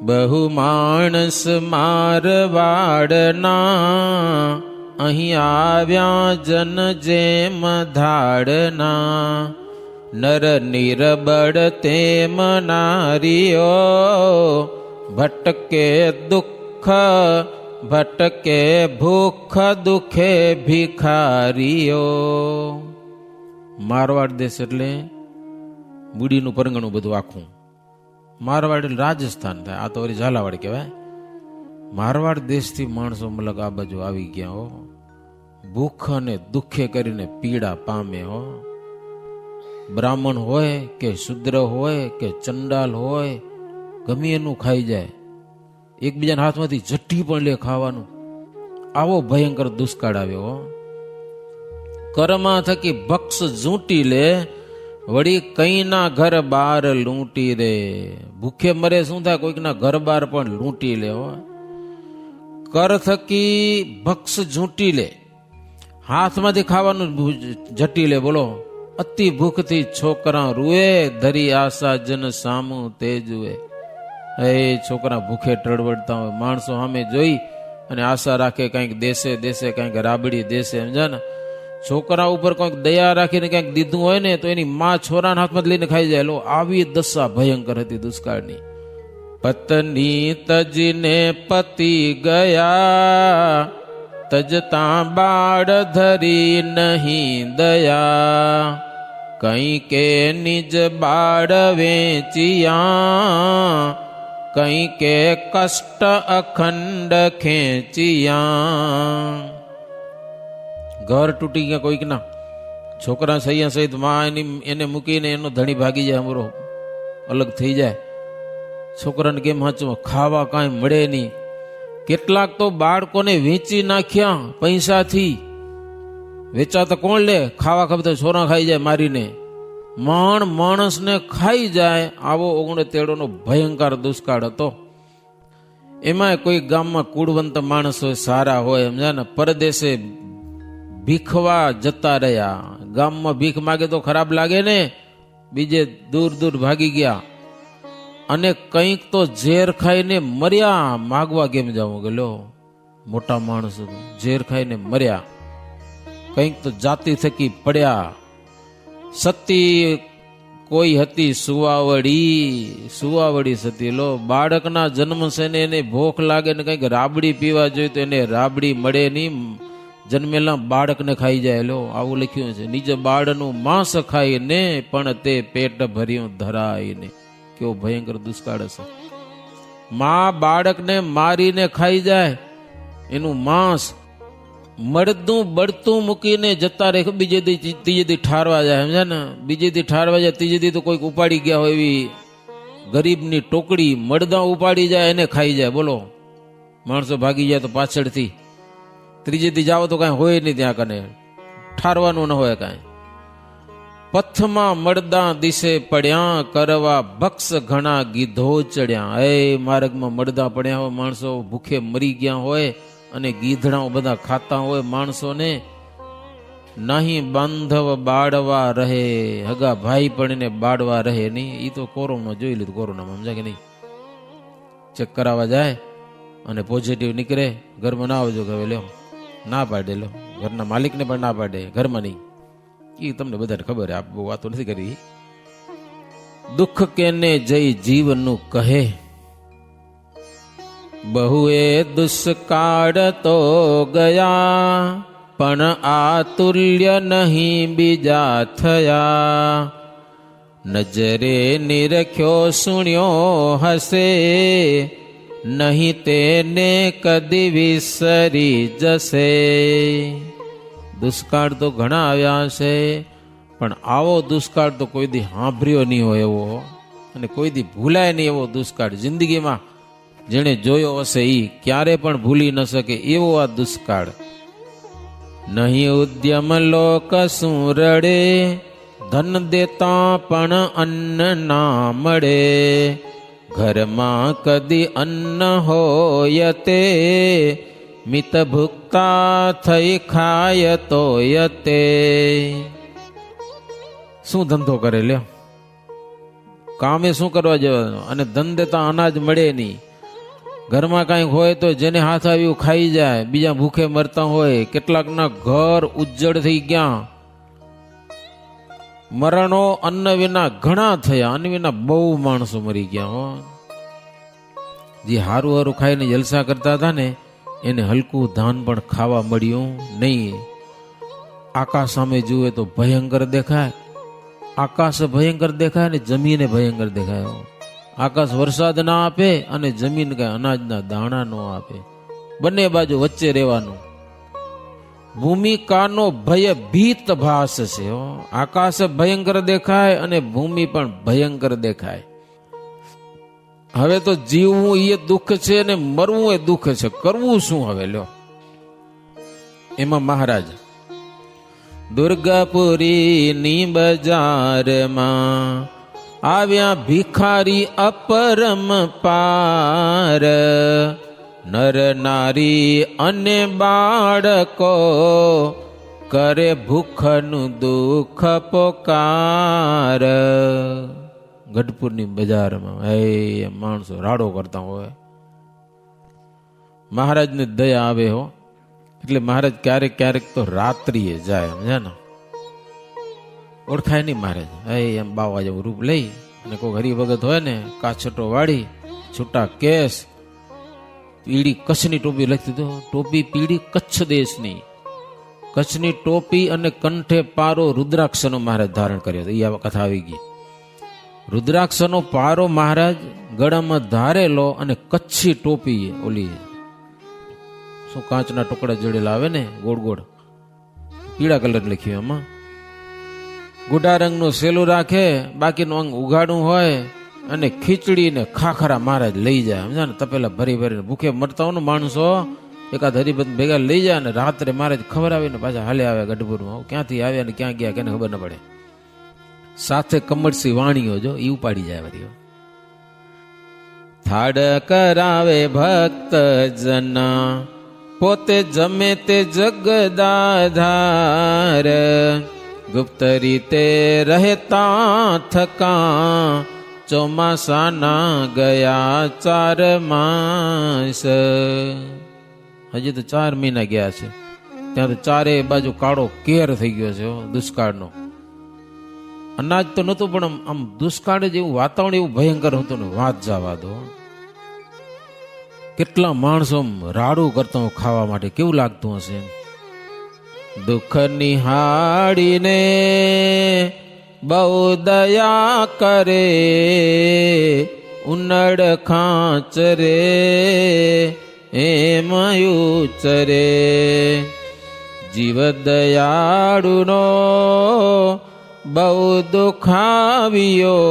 બહુ માણસ મારવાડના અહીં આવ્યા જન જેમ ધાડના નર નિરબળ તેમ નારીઓ ભટકે દુઃખ ભટકે ભૂખ દુખે ભિખારીઓ. મારવાડ દેશ એટલે બુડીનું પરંગણું બધું આખું. મારવાડ એટલે રાજસ્થાન થાય, આ તો વળી ઝાલાવાડ કહેવાય. મારવાડ દેશથી માણસો મલક આ બાજુ આવી ગયા હો. ભૂખ અને દુઃખે કરીને પીડા પામે હો. બ્રાહ્મણ હોય કે શુદ્ર હોય કે ચંડાલ હોય ગમે એનું ખાઈ જાય. એકબીજાના હાથમાંથી જઠ્ઠી પણ લે ખાવાનું. આવો ભયંકર દુષ્કાળ આવ્યો. કર્મા થકી ભક્ષ ઝૂંટી લે વળી કઈના ઘર બાર લૂંટી રે. ભૂખે મરે શું થાય, કોઈકના ઘર બાર પણ લૂંટી લે. કર થકી ભક્ષ ઝૂંટી લે, હાથમાંથી ખાવાનું જટી લે. બોલો, અતિ ભૂખથી છોકરા રૂએ ધરી આશા જન સામું તે જુએ. એ છોકરા ભૂખે ટળવડતા હોય, માણસો સામે જોઈ અને આશા રાખે કંઈક દેશે દેશે, કંઈક રાબડી દેશે. સમજા ને, છોકરા ઉપર કંઈક દયા રાખીને કંઈક દીધું હોય ને તો એની માં છોરાના હાથમાં લઈને ખાઈ જાય. લો, આવી દશા ભયંકર હતી દુષ્કાળની. પત્ની તજીને પતિ ગયા, તજતા બાળ ધરી નહીં દયા. કઈ કે નિજ બાળ વેચિયા, કઈ કે કષ્ટ અખંડ ખેંચિયા. ઘર તૂટી ગયા કોઈક ના, છોકરા સૈયા સહિત માં એને મૂકીને એનો ધણી ભાગી જાય, અમારો અલગ થઈ જાય. છોકરાને કેમ હાચવા, ખાવા કાંઈ મળે નહીં. કેટલાક તો બાળકોને વેચી નાખ્યા પૈસાથી. વેચાતા કોણ લે, ખાવા ખાતા છોરા ખાઈ જાય મારીને. માણસને ખાઈ જાય. આવો 69 નો ભયંકર દુષ્કાળ હતો. એમાં કોઈ ગામમાં કુળવંત માણસ હોય, સારા હોય, સમજા ને, પરદેશે ભીખવા જતા રહ્યા. ગામમાં ભીખ માગે તો ખરાબ લાગે ને, બીજે દૂર દૂર ભાગી ગયા. અને કંઈક તો ઝેર ખાઈને મર્યા. માગવા કેમ જાવું, ગયો મોટા માણસ ઝેર ખાઈને મર્યા. કંઈક તો જાતિ થકી પડ્યા. સતી કોઈ હતી સુવાવડી સતી. લો, બાળકના જન્મ છે ને એને ભૂખ લાગે ને કંઈક રાબડી પીવા જોઈએ તો એને રાબડી મળે નહીં, જન્મેલા બાળકને ખાઈ જાય. લો, આવું લખ્યું છે. નિજ બાળનું માંસ ખાઈને પણ તે પેટ ભર્યું ધરાઈને. કેવો ભયંકર દુષ્કાળ હશે. માં બાળકને મારીને ખાઈ જાય, એનું માંસ મળતું બળતું મૂકીને જતા રહે. બીજે દી ત્રીજે દી ઠારવા જાય, સમજ્યા ને. બીજે દી ઠારવા જાય, ત્રીજે દી તો કોઈક ઉપાડી ગયા હોય એવી ગરીબની ટોકડી મળદા ઉપાડી જાય, એને ખાઈ જાય. બોલો, માણસો ભાગી જાય તો પાછળથી. ત્રીજે દી જાઓ તો કાંઈ હોય નહીં, ત્યાં કને ઠારવાનું ન હોય કાંઈ. પથમાં મળદા દિશે પડ્યા, કરવા ભક્ષ ઘણા ગીધો ચડ્યા. એ માર્ગમાં મળદા પડ્યા હોય, માણસો ભૂખે મરી ગયા હોય અને ગીધડાઓ બધા ખાતા હોય માણસોને. નહીં બાંધવ બાળવા રહે, હગા ભાઈ પણ એને બાળવા રહે નહીં. એ તો કોરોના જોઈ લીધું, કોરોનામાં, સમજા કે નહીં. ચેક કરાવવા જાય અને પોઝિટિવ નીકળે, ઘરમાં ના આવજો, હવે લ્યો ના પાડે. લો, ઘરના માલિકને પણ ના પાડે, ઘરમાં નહીં. એ તમને બધાને ખબર, આપ બહુ વાતો નથી કરી. દુઃખ કેને જઈ જીવનું કહે, બહુએ દુષ્કાળ તો ગયા, પણ આ તુલ્ય નહીં બીજા થયા. નજરે નિરખ્યો સુણ્યો હશે, નહીં તેને કદી વિસરી જશે. દુષ્કાળ તો ઘણા આવ્યા હશે, પણ આવો દુષ્કાળ તો કોઈ દી સાંભળ્યો નહીં હોય એવો, અને કોઈ દી ભૂલાય નહીં એવો દુષ્કાળ. જિંદગીમાં જેણે જોયો હશે એ ક્યારે પણ ભૂલી ન શકે એવો આ દુષ્કાળ. નહીં ઉદ્યમ લોક શું રડે, ધન દેતા પણ અન્ન ના મળે. ઘરમાં કદી અન્ન હોય તે, મિત ભુક્તા થઈ ખાય તો યતે. શું ધંધો કરે લ્યો, કામે શું કરવા જવાનું, અને ધન દેતા અનાજ મળે નહીં. ઘરમાં કાંઈક હોય તો જેને હાથ આવ્યું ખાઈ જાય, બીજા ભૂખે મરતા હોય. કેટલાકના ઘર ઉજ્જડ થઈ ગયા. મરણો અન્ન વિના ઘણા થયા, અન્ન વિના બહુ માણસો મરી ગયા હો. જે હારું હારું ખાઈને જલસા કરતા હતા ને એને હલકું ધાન પણ ખાવા મળ્યું નહીં. આકાશ સામે જુએ તો ભયંકર દેખાય, આકાશ ભયંકર દેખાય ને જમીને ભયંકર દેખાય. આકાશ વરસાદ ના આપે અને જમીન કઈ અનાજના દાણા ન આપે. બંને બાજુ વચ્ચે રહેવાનું. ભૂમિકાનો ભય ભીત ભાસ છે. આકાશ ભયંકર દેખાય અને ભૂમિ પણ ભયંકર દેખાય. હવે તો જીવવું એ દુઃખ છે ને મરવું એ દુઃખ છે. કરવું શું હવે લ્યો? એમાં મહારાજ દુર્ગાપુરી ની બજારમાં આવ્યા ભિખારી અપરમ પાર. નર નારી અને બાળકો કરે ભૂખનું દુઃખ પોકાર. ગઢપુરની બજારમાં એ માણસો રાડો કરતા હોય. મહારાજને દયા આવે હો. એટલે મહારાજ ક્યારેક ક્યારેક તો રાત્રિએ જાય, સમજે ને? ઓળખાય નહીં મહારાજ. એમ બાવા જેવું રૂપ લઈ અને કોઈ હરિભગત હોય ને કાછટો વાળી, છૂટા કેસ, પીળી કચ્છની ટોપી લખી દો. ટોપી પીળી કચ્છ દેશની, કચ્છની ટોપી અને કંઠે પારો રુદ્રાક્ષનો મહારાજ ધારણ કર્યો હતો. એ કથા આવી ગઈ. રુદ્રાક્ષનો પારો મહારાજ ગળામાં ધારેલો અને કચ્છી ટોપી, ઓલી શું કાચના ટુકડા જોડેલા આવે ને ગોળ ગોળ, પીળા કલર લખ્યું એમાં. ગુડા રંગનું સેલું રાખે, બાકીનું અંગ ઉઘાડું હોય અને ખીચડી ને ખાખરા મહારાજ લઈ જાય, સમજા ને? તપેલા ભરી ભરીને ભૂખે મરતા હોય ને માણસો, એકાદ હરિભક્ત ભેગા લઈ જાય અને રાત્રે મહારાજ ખબર આવીને પાછા હાલે આવે ગઢપુરમાં. ક્યાંથી આવ્યા ને ક્યાં ગયા કેને ખબર ન પડે. સાથે કમળસી વાણીઓ જો એ ઉપાડી જાય વળી. થાળ કરાવે ભક્ત જના, પોતે જમે તે જગદાધાર. ગુપ્ત રીતે રહેતા થકા, ચોમાસાના ગયા 4 માસ. હજી તો 4 મહિના ગયા છે, ત્યાં તો ચારે બાજુ કાળો કેર થઈ ગયો છે દુષ્કાળનો. અનાજ તો નહોતું પણ આમ દુષ્કાળ જેવું વાતાવરણ એવું ભયંકર હતું ને વાત જવા દો. કેટલા માણસો રાડું કરતા હોય ખાવા માટે, કેવું લાગતું હશે? દુઃખ નિહાળીને બહુ દયા કરે, ઉનડ ખાંચ રે એમ ઉચરે. જીવ દયાળુનો બહુ દુખાવ્યો,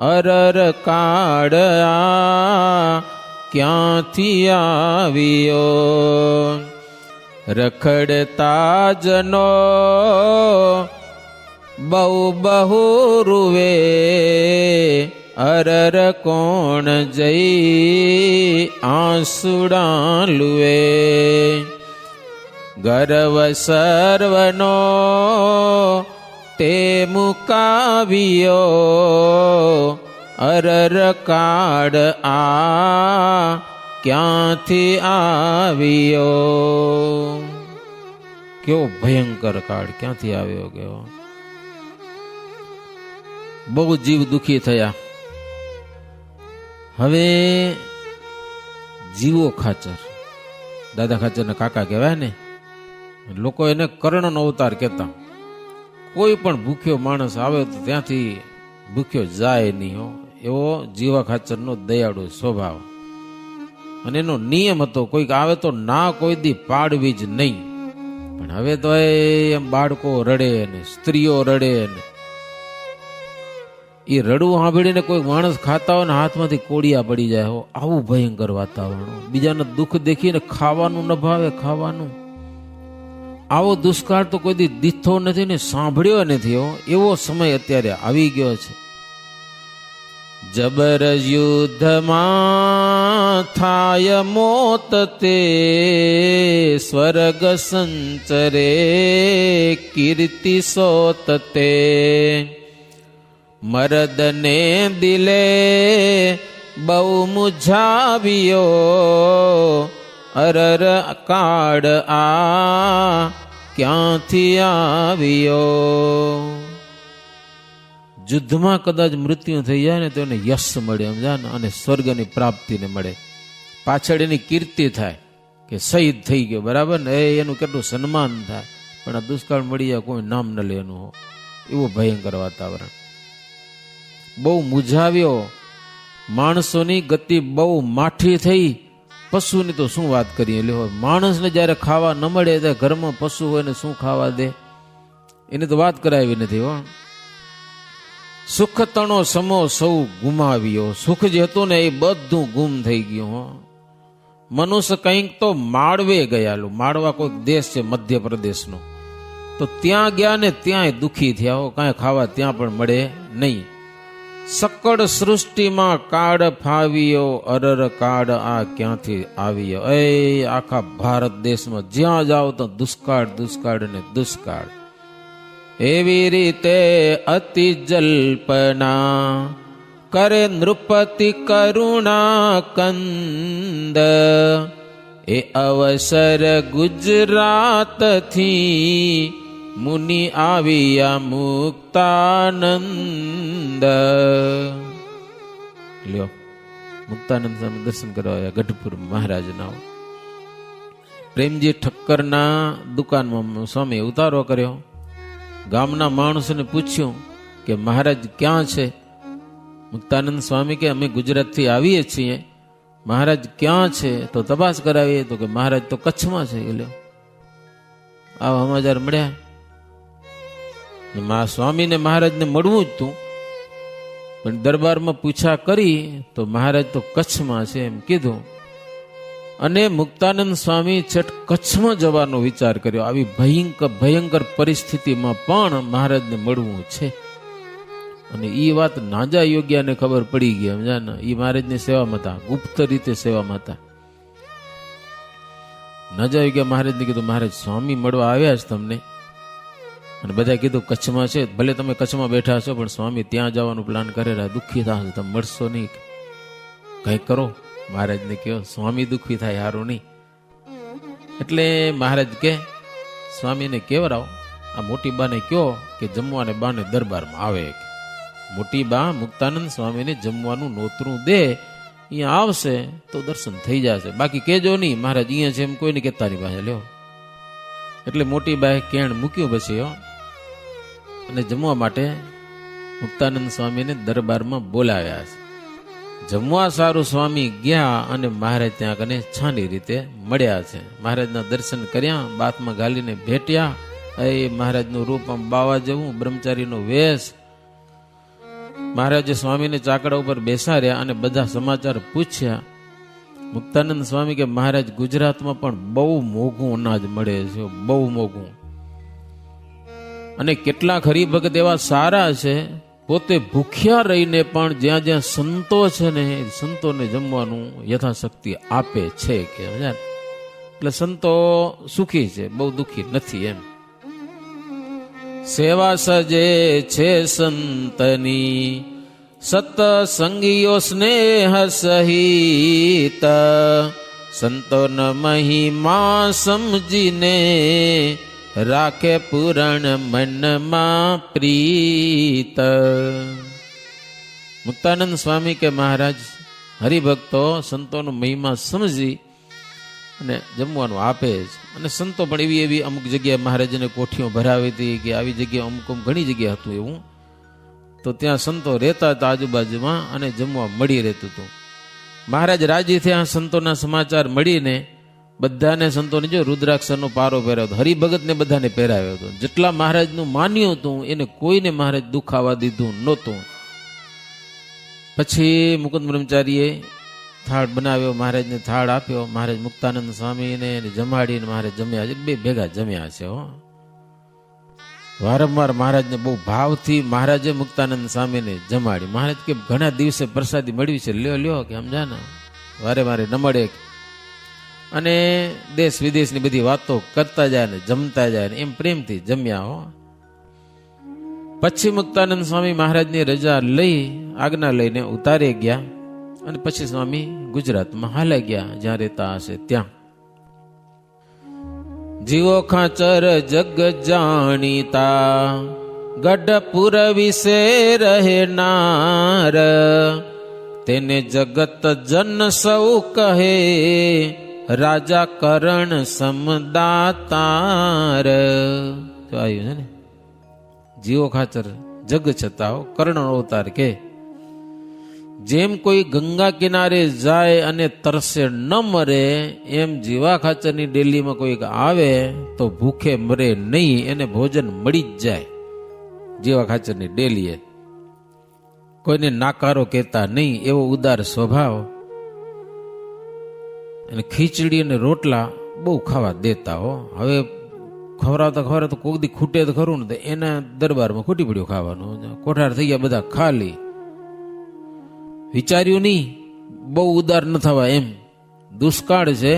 અરર કાળ આ ક્યાંથી આવ્યો. રખડતા જનો બહુ બહુ રૂવે, અરર કોણ જઈ આંસુડા લુએ. ગર્વ સર્વનો તે મુકાવ્યો, અરર કાળ આ ક્યાંથી આવ્યો. કેવો ભયંકર કાળ ક્યાંથી આવ્યો કેવો. બહુ જીવ દુખી થયા. હવે જીવો ખાચર, દાદા ખાચરના કાકા કહેવાય ને, લોકો એને કર્ણનો અવતાર કહેતા. કોઈ પણ ભૂખ્યો માણસ આવે તો ત્યાંથી ભૂખ્યો જાય નહીં હો. એવો જીવા ખાચરનો દયાળુ સ્વભાવ. અને એનો નિયમ હતો, કોઈક આવે તો ના કોઈ દી પાડવી જ નહીં. પણ હવે તો એમ બાળકો રડે ને સ્ત્રીઓ રડે ને એ રડવું સાંભળીને કોઈ માણસ ખાતા હોય ને હાથમાંથી કોડિયા પડી જાય હો. આવું ભયંકર વાતાવરણ. બીજાના દુઃખ દેખીને ખાવાનું ન ભાવે, ખાવાનું. આવો દુષ્કાળ તો કોઈ દી દીઠો નથી ને સાંભળ્યો નથી હો. એવો સમય અત્યારે આવી ગયો છે. જબર યુદ્ધમાં થાય મોત તે, સ્વર્ગ સંચરે કીર્તિ સોત તે. મરદને દિલે બહુ મુઝાવ્યો, અરર કાળ આ ક્યાંથી આવ્યો. યુદ્ધમાં કદાચ મૃત્યુ થઈ જાય ને તો એને યશ મળે, સમજા ને, અને સ્વર્ગની પ્રાપ્તિને મળે. પાછળ એની કીર્તિ થાય કે શહીદ થઈ ગયો, બરાબર ને, એનું કેટલું સન્માન થાય. પણ આ દુષ્કાળ મળી જાય, કોઈ નામ ન લે એનું. એવું ભયંકર વાતાવરણ. બહુ મૂંઝાવ્યો, માણસોની ગતિ બહુ માઠી થઈ. પશુની તો શું વાત કરીએ લ્યો. માણસને જ્યારે ખાવા ન મળે ત્યારે ઘરમાં પશુ હોય ને શું ખાવા દે, એની તો વાત કરાવી નથી. હો, સુખ તણો સમો સૌ ગુમાવ્યો. સુખ જે હતું ને એ બધું ગુમ થઈ ગયું. હો, મનુષ્ય કંઈક તો માળવે ગયાલું. માળવા કોઈક દેશ છે મધ્યપ્રદેશનો, તો ત્યાં ગયા ને ત્યાંય દુઃખી થયા. હો, કાંઈ ખાવા ત્યાં પણ મળે નહીં. સકળ સૃષ્ટિમાં કાળ ફાવ્યો, અરર કાળ આ ક્યાંથી આવ્યો. એ આખા ભારત દેશમાં જ્યાં જાઓ તો દુષ્કાળ, દુષ્કાળ ને દુષ્કાળ. એવી રીતે અતિ જલ્પના કરે નૃપતિ કરુણા કંદ. એ અવસર ગુજરાતથી મુનિ આવ્યા મુક્તાનંદ. લ્યો, મુક્તાનંદ સ્વામી દર્શન કરવા આવ્યા ગઢપુર મહારાજના. પ્રેમજી ઠક્કરના દુકાનમાં સ્વામી ઉતારો કર્યો. ગામના માણસોને પૂછ્યું કે મહારાજ ક્યાં છે? મુક્તાનંદ સ્વામી કે અમે ગુજરાતથી આવીએ છીએ. મહારાજ ક્યાં છે? તો તપાસ કરાવીએ તો કે મહારાજ તો કચ્છમાં છે. લ્યો, આવા સમાચાર મળ્યા. સ્વામીને મહારાજને મળવું જ તું, પણ દરબારમાં પૂછા કરી તો મહારાજ તો કચ્છમાં છે એમ કીધું. અને મુક્તાનંદ સ્વામી છઠ કચ્છમાં જવાનો વિચાર કર્યો. આવી ભયંકર પરિસ્થિતિમાં પણ મહારાજને મળવું છે. અને એ વાત નાજા યોગ્યાને ખબર પડી ગઈ. સમજા ને, એ મહારાજની સેવામાં હતા, ગુપ્ત રીતે સેવામાં હતા. નાજા યોગ્યા મહારાજને કીધું મહારાજ સ્વામી મળવા આવ્યા છે તમને. અને બધા કીધું કચ્છમાં છે. ભલે તમે કચ્છમાં બેઠા છો પણ સ્વામી ત્યાં જવાનું પ્લાન કરેલા, દુઃખી થશે, તમે મળશો નહીં, કંઈક કરો. મહારાજને કહો સ્વામી દુઃખી થાય, સારું નહીં. એટલે મહારાજ કે સ્વામીને કેવરાવો, આ મોટી બાને કહો કે જમવાને બાને દરબારમાં આવે. મોટી બા મુક્તાનંદ સ્વામીને જમવાનું નોતરું દે, અહીંયા આવશે તો દર્શન થઈ જશે. બાકી કેજો નહીં મહારાજ અહીંયા છે એમ કોઈને કહેતા નહીં પાસે. લ્યો, એટલે મોટી બાએ કેણ મૂક્યું પછી. અને જમવા માટે મુક્તાનંદ સ્વામીને દરબારમાં બોલાવ્યા છે. જમવા સારું સ્વામી ગયા અને મહારાજ ત્યાં કને છાંડી રીતે મળ્યા છે. મહારાજના દર્શન કર્યા, બાથમાં ગાલીને ભેટ્યા. એ મહારાજનું રૂપ આમ બાવા જેવું, બ્રહ્મચારીનો વેશ. મહારાજે સ્વામીને ચાકડા ઉપર બેસાડ્યા અને બધા સમાચાર પૂછ્યા. મુક્તાનંદ સ્વામી કે મહારાજ ગુજરાતમાં પણ બહુ મોંઘું અનાજ મળે છે, બહુ મોંઘું. અને કેટલાક હરિભગત એવા સારા છે, પોતે ભૂખ્યા રહીને પણ જ્યાં જ્યાં સંતો છે ને સંતોને જમવાનું યથાશક્તિ આપે છે. કે એટલે સંતો સુખી છે, બહુ દુઃખી નથી એમ. સેવા સજે છે સંતની, સતસંગીઓ સ્નેહ સહિત. સંતોન મહિમા સમજીને રાખે પુરાણ મનમાં પ્રીત. મુક્તાનંદ સ્વામી કે મહારાજ હરિભક્તો સંતોનો મહિમા સમજી અને જમવાનું આપે જ. અને સંતો પણ એવી એવી અમુક જગ્યાએ મહારાજને કોઠીઓ ભરાવી હતી કે આવી જગ્યાએ અમુક ઘણી જગ્યાએ હતું એવું, તો ત્યાં સંતો રહેતા હતા આજુબાજુમાં અને જમવા મળી રહેતું હતું. મહારાજ રાજી થયા સંતોના સમાચાર મળીને. બધાને સંતોને જો રુદ્રાક્ષરનો પારો પહેર્યો હતો, હરિભગતને બધાને પહેરાવ્યો હતો. જેટલા મહારાજનું માન્યું હતું એને કોઈને મહારાજ દુખાવા દીધું નહોતું. પછી મુકુંદ બ્રહ્મચારીએ થાળ બનાવ્યો, મહારાજને થાળ આપ્યો. મહારાજ મુક્તાનંદ સ્વામીને જમાડીને મહારાજ જમ્યા છે, બે ભેગા જમ્યા છે. વારંવાર મહારાજને બહુ ભાવથી મહારાજે મુક્તાનંદ સ્વામીને જમાડી. મહારાજ કે ઘણા દિવસે પ્રસાદી મળવી છે, લ્યો લ્યો કે સમજા ને, વારે વારે ન મળે. અને દેશ વિદેશની બધી વાતો કરતા જાય ને જમતા જાય ને એમ પ્રેમથી જમ્યા. પછી મુક્તાનંદ સ્વામી મહારાજની રજા લઈ આજ્ઞા લઈને ઉતારે ગયા અને પછી સ્વામી ગુજરાતમાં હાલ્યા ગયા, જ્યાં રહેતા હશે ત્યાં. જીવો ખાચર જગ જાણીતા, ગઢપુર વિશે રહેનાર, તેને જગત જન સૌ કહે, રાજા કરણ સમદાતાર. તો આવ્યું છે ને, જીવો ખાચર જગ છતાં કર્ણ અવતાર કે જેમ કોઈ ગંગા કિનારે જાય અને તરસે ન મરે, એમ જીવા ખાચરની ડેલીમાં કોઈક આવે તો ભૂખે મરે નહીં, એને ભોજન મળી જ જાય. જીવા ખાચરની ડેલીએ કોઈને નાકારો કહેતા નહીં, એવો ઉદાર સ્વભાવ. અને ખીચડી અને રોટલા બહુ ખાવા દેતા હો. હવે ખવડાવતા તો કોક દી ખૂટે તો ખરું ને, તો એના દરબારમાં ખૂટી પડ્યું ખાવાનું. કોઠાર થઈ ગયા બધા ખાલી. વિચાર્યું નહીં બહુ ઉદાર ન થવા, એમ દુષ્કાળ છે,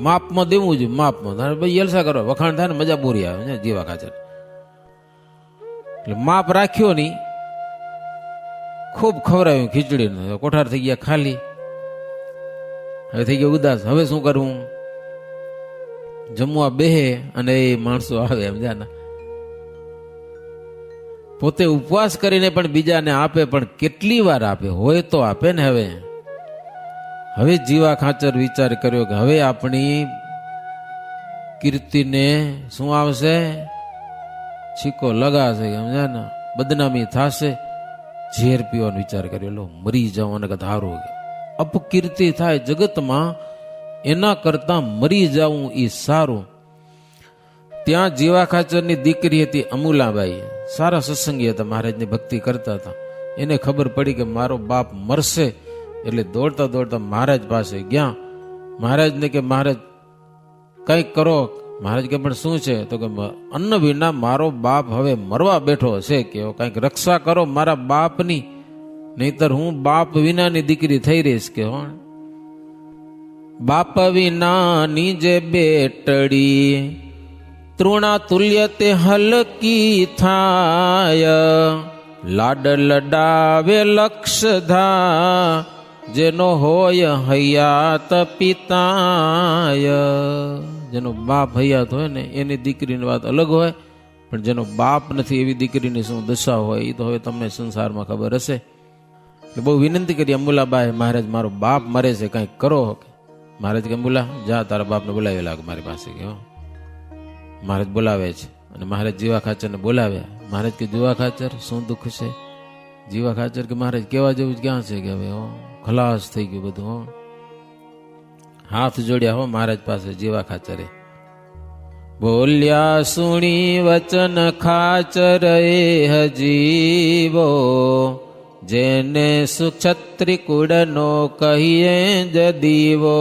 માપમાં દેવું જોઈએ, માપમાં. ભાઈ જલસા કરો, વખાણ થાય ને મજા પૂરી આવે ને જીવા ખાચર. એટલે માપ રાખ્યો નહીં, ખૂબ ખવડાવ્યું ખીચડી. કોઠાર થઈ ગયા ખાલી. હવે થઈ ગયા ઉદાસ. હવે શું કરવું? જમવા બેહે અને એ માણસો આવે, એમ જાના પોતે ઉપવાસ કરીને પણ બીજાને આપે, પણ કેટલી વાર આપે? હોય તો આપે ને. હવે જીવા ખાચર વિચાર કર્યો કે હવે આપણી કીર્તિને શું આવશે? છીકો લગાશે, સમજ્યા ને, બદનામી થશે. ઝેર પીવાનો વિચાર કર્યો, લો મરી જવાનું કદાચ હારું, અપકીર્તિ થાય જગતમાં, એના કરતા મરી જવું એ સારું. ત્યાં જીવા ખાચરની દીકરી હતી અમુલાબાઈ, સારા સત્સંગી હતા, મહારાજની ભક્તિ કરતા હતા. એને ખબર પડી કે મારો બાપ મરશે, એટલે દોડતા દોડતા મહારાજ પાસે ગયા. મહારાજને કે મહારાજ કંઈક કરો. મહારાજ કે પણ શું છે? તો કે અન્ન વિના મારો બાપ હવે મરવા બેઠો છે, કે કંઈક રક્ષા કરો મારા બાપની, નહીતર હું બાપ વિનાની દીકરી થઈ રહીશ. કે બાપ વિનાની જે બેટડી, તૃણા તુલ્ય તે હલકી થાય, લાડ લડાવે લક્ષધા, જેનો હોય હયાત પિતાય. જેનો બાપ હયાત હોય ને એની દીકરીની વાત અલગ હોય, પણ જેનો બાપ નથી એવી દીકરીની શું દશા હોય એ તો હવે તમને સંસારમાં ખબર હશે. બહુ વિનંતી કરી અમુલાબાએ, મહારાજ મારો બાપ મરે છે, કંઈક કરો. મહારાજ કે અમુલા જા, તારા બાપને બોલાવી લાગ મારી પાસે. કે મહારાજ બોલાવે છે. અને મહારાજ જીવા ખાચરને બોલાવ્યા. મહારાજ કે જીવા ખાચર શું દુઃખ છે? જીવા ખાચર કે મહારાજ કેવા જેવું ક્યાં છે, કે હવે ખલાસ થઈ ગયું બધું. હાથ જોડ્યા હો મહારાજ પાસે જીવા ખાચરે. બોલ્યા સુણી વચન ખાચર એ હજીવો, જેને સુક્ષત્રિકુળનો કહીએ જદીવો,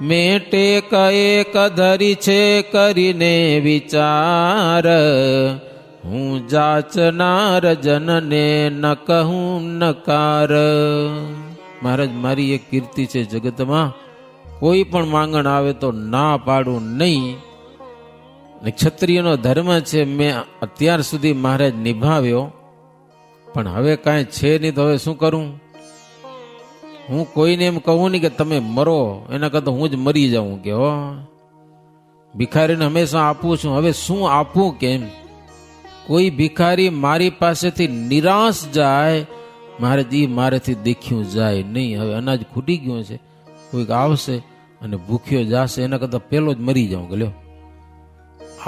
મેટે કએ કધરી છે કરીને વિચાર, હું જાચનાર જનને ન કહું નકાર. મહારાજ મારી એક કીર્તિ છે જગતમાં, કોઈ પણ માંગણ આવે તો ના પાડું નહીં. ક્ષત્રિયનો ધર્મ છે, મેં અત્યાર સુધી મહારાજ નિભાવ્યો, પણ હવે કાંઈ છે નહીં તો હવે શું કરું? હું કોઈને એમ કહું નહીં કે તમે મરો, એના કરતા હું જ મરી જાઉં. કે ભિખારીને હંમેશા આપું છું, હવે શું આપું? કેમ કોઈ ભિખારી મારી પાસેથી નિરાશ જાય, મહારાજ એ મારેથી દેખ્યું જાય નહીં. હવે અનાજ ખૂટી ગયું છે, કોઈક આવશે અને ભૂખ્યો જશે, એના કરતા પેલો જ મરી જાઉં. કે લ્યો,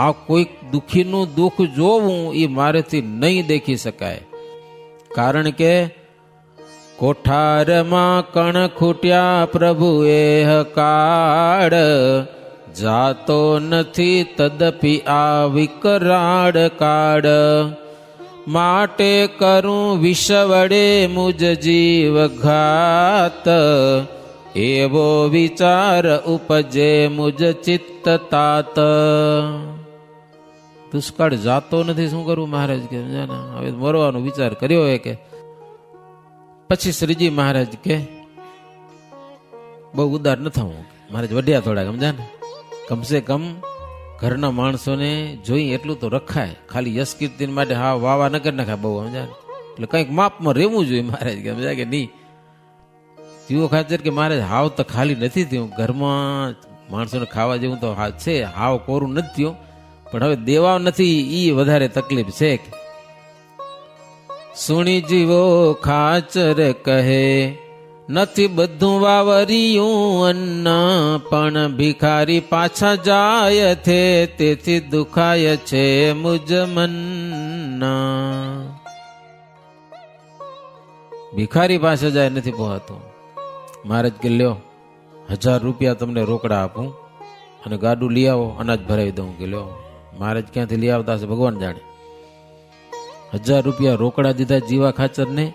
આ કોઈક દુઃખીનું દુઃખ જોવું એ મારેથી નહીં દેખી શકાય. કારણ કે કોઠારમાં કણ ખૂટ્યા પ્રભુએ કાળ, જાતો નથી તદપી આ વિકરાળ કાળ. માટે કરું વિષ વડે મુજ જીવ ઘાત, એવો વિચાર ઉપજે મુજ ચિત્ત તાત. દુષ્કાળ જાતો નથી, શું કરું મહારાજ? કે હવે મરવાનો વિચાર કર્યો હે. કે પછી શ્રીજી મહારાજ કે બહુ ઉદાર ન થવું. મહારાજ વઢ્યા થોડાક, સમજા ને, કમસે કમ ઘરના માણસોને જોઈ એટલું તો રખાય. ખાલી યશ કીર્તિ માટે હા વાવા ન કરી નાખાય બહુ, સમજા ને. એટલે કંઈક માપમાં રહેવું જોઈએ મહારાજ. કે સમજા કે નહીં, જીવો ખાચર કે મારે હાવ તો ખાલી નથી થયું, ઘરમાં માણસોને ખાવા જેવું તો છે, હાવ કોરું નથી થયું, પણ હવે દેવા નથી એ વધારે તકલીફ છે. સુણી જીવો ખાચર કહે નથી બધું વાવરિયું અન્ન, પણ ભિખારી પાછા જાય છે તેથી દુખાય છે મુજ મન્ના. ભિખારી પાસે જાય નથી પહોંચતો. મહારાજ કે લ્યો 1000 રૂપિયા તમને રોકડા આપું અને ગાડું લઈ આવો, અનાજ ભરાવી દઉં. કે લ્યો. મહારાજ ક્યાંથી લઈ આવતા હશે ભગવાન જાણે. 1000 રૂપિયા રોકડા દીધા જીવા ખાચરને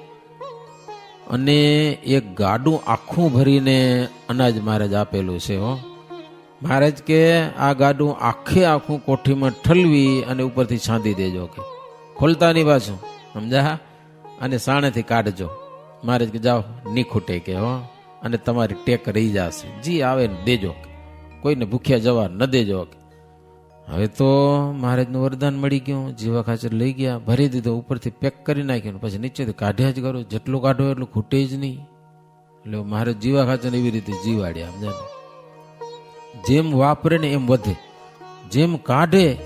અને એક ગાડું આખું ભરીને અનાજ મહારાજ આપેલું છે. હો મહારાજ કે આ ગાડું આખું કોઠીમાં ઠલવી અને ઉપરથી છાંદી દેજો, કે ખોલતા નહીં પાછું, સમજા, અને સાણેથી કાઢજો. મહારાજ કે જાઓ ની ખૂટે કે હો, અને તમારી ટેક રહી જશે, જી આવે ને દેજો, કોઈને ભૂખ્યા જવા ન દેજો. હવે તો મહારાજનું વરદાન મળી ગયું. જીવા ખાચર લઈ ગયા, ભરી દીધો, ઉપરથી પેક કરી નાખ્યું, પછી નીચેથી કાઢ્યા જ કરો, જેટલું કાઢો એટલું ખૂટે જ નહીં. એટલે મહારાજ જીવા ખાચર એવી રીતે જીવાડ્યા. સમજાને? જેમ વાપરે ને એમ વધે, જેમ કાઢે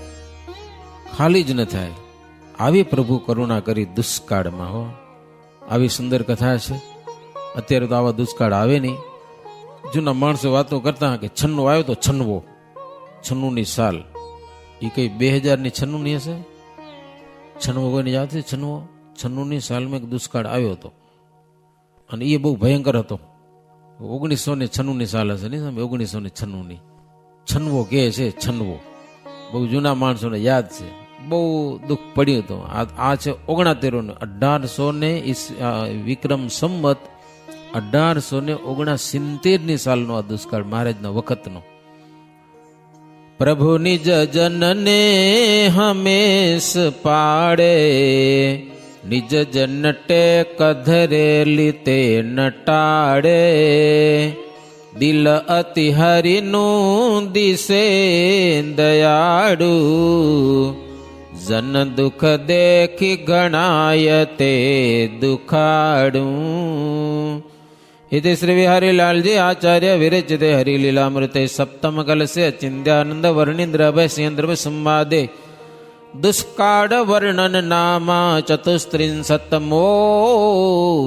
ખાલી જ ન થાય. આવી પ્રભુ કરુણા કરી દુષ્કાળમાં. હો આવી સુંદર કથા છે. અત્યારે તો આવા દુષ્કાળ આવે નહીં. જૂના માણસો વાતો કરતા કે છન્નો આવ્યો તો છન્નવો, છન્નુની સાલ, એ કઈ 2000ની છન્નુની હશે? છન્નવો કોઈને યાદ છે? છન્નુની સાલમાં એક દુષ્કાળ આવ્યો હતો અને એ બહુ ભયંકર હતો. 1996ની સાલ હશે નહીં, 1996ની. છન્નવો કે છે, છન્નવો બહુ જૂના માણસોને યાદ છે. બહુ દુઃખ પડ્યું હતું. આ છે 1870 વિક્રમ સંમત 1869ની સાલનો આ દુષ્કાળ, મહારાજના વખતનો. પ્રભુ નિજ જનને હમેશ પાડે, નિજ જન ટેક ધરેલી તે નટાડે. દિલ અતિ હરિનું દિશે દયાળુ, જન દુઃખ દેખી ગણાય તે દુખાડું. इति श्री विहारीलालजी आचार्य विरचिते हरिलीलामृते सप्तम कलसे चिंध्यानंद वर्णींद्र अभयसेन्द्र संवादे दुष्काळ वर्णन नामा चतुस्त्रिंशत्तमो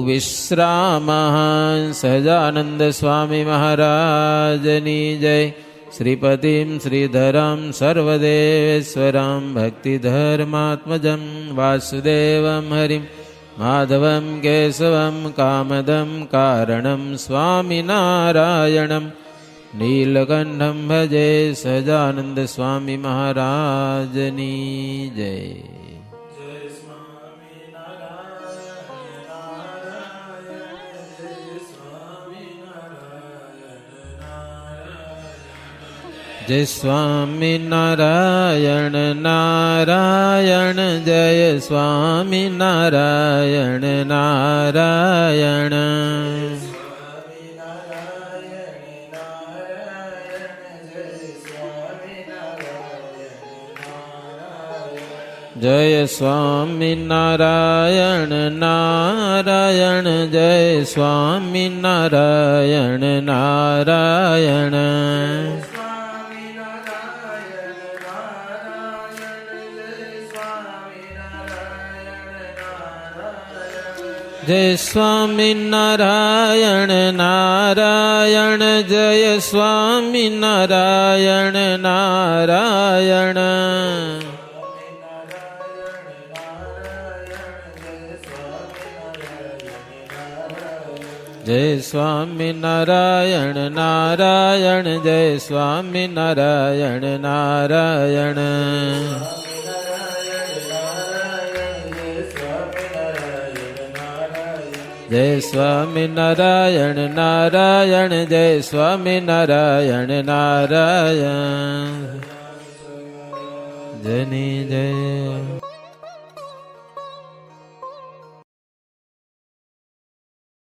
विश्राम. सहजानंद स्वामी महाराजनी जय. श्रीपतिं श्रीधरं सर्वदेवेश्वरं भक्तिधर्मात्मजं वासुदेवं हरिं माधवं केशवं कामदं कारणं स्वामिनारायणं नीलकंठं भजे. सहजानंद स्वामी महाराजनी जय. जय स्वामी नारायण नारायण, जय स्वामी नारायण नारायण. जय स्वामी नारायण नारायण, जय स्वामी नारायण नारायण. जय स्वामी नारायण नारायण, जय स्वामी नारायण नारायण. जय स्वामी नारायण नारायण, जय स्वामी नारायण नारायण. जय स्वामी नारायण नारायण, जय स्वामी नारायण नारायण. जय जय.